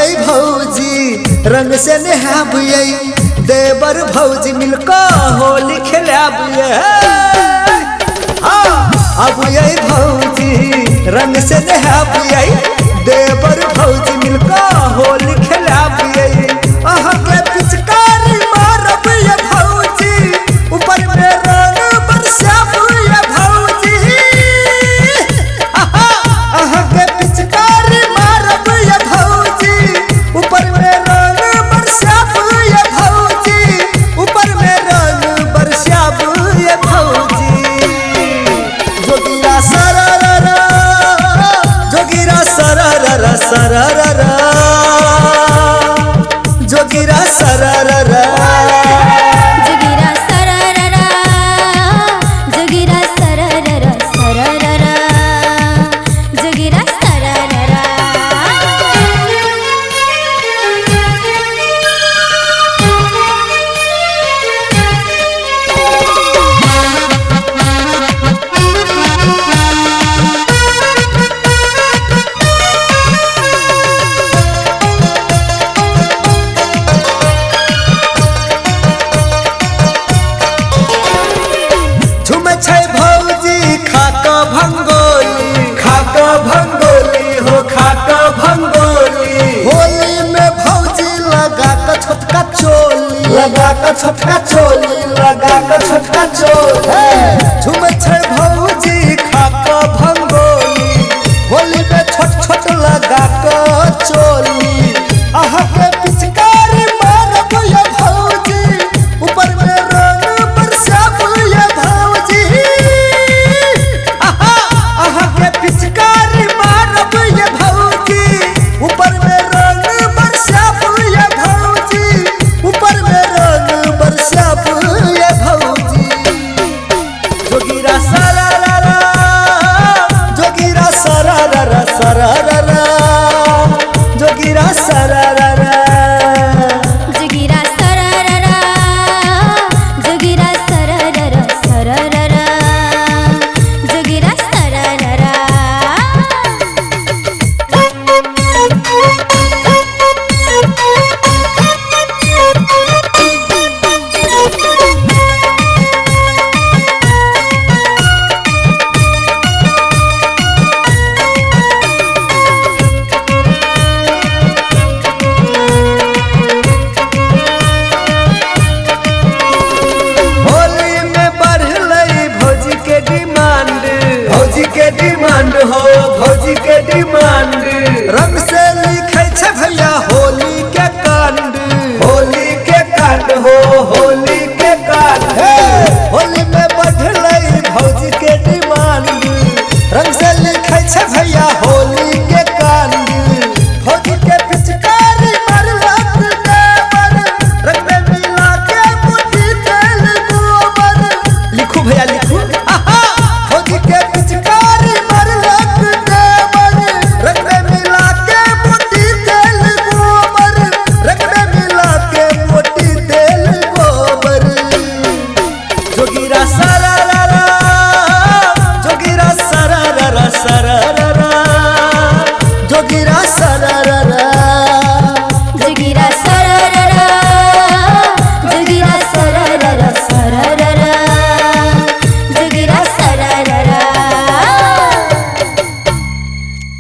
भौजी रंग से नहाबिये देवर भौजी मिलकर होली खेलाबिये अब ये भौजी रंग से नहाबिये देवर भौजी मिलकर होली खेलाबिये अहाँ के पिचकारी मारब ये भौजी ऊपर में रंग बरसाब ये भौजी अहाँ के पिचकारी मारब ये भौजी ऊपर में रंग बरसाब ये भौजी ऊपर में रंग बरसाब ये भौजी जोगिरा सरररा जोगिरा सरररा सरररा जोगिरा सरररा जोगिरा सरररा जोगिरा सरररा सरररा जोगिरा सरररा छोटका चोली लगा कर छोटका चोली झूम छै भौजी खा के भंगोली होली में छोट छोट लगा कर चोली अहाँ के पिचकारी मारब ये भौजी ऊपर में रंग बरसाब ये भौजी अहाँ के पिचकारी मारब ये भौजी ऊपर में रंग बरसाब ये भौजी ऊपर में बरसाब ये भौजी जोगिरा सरररा जोगिरा सरररा सरररा जोगिरा सरररा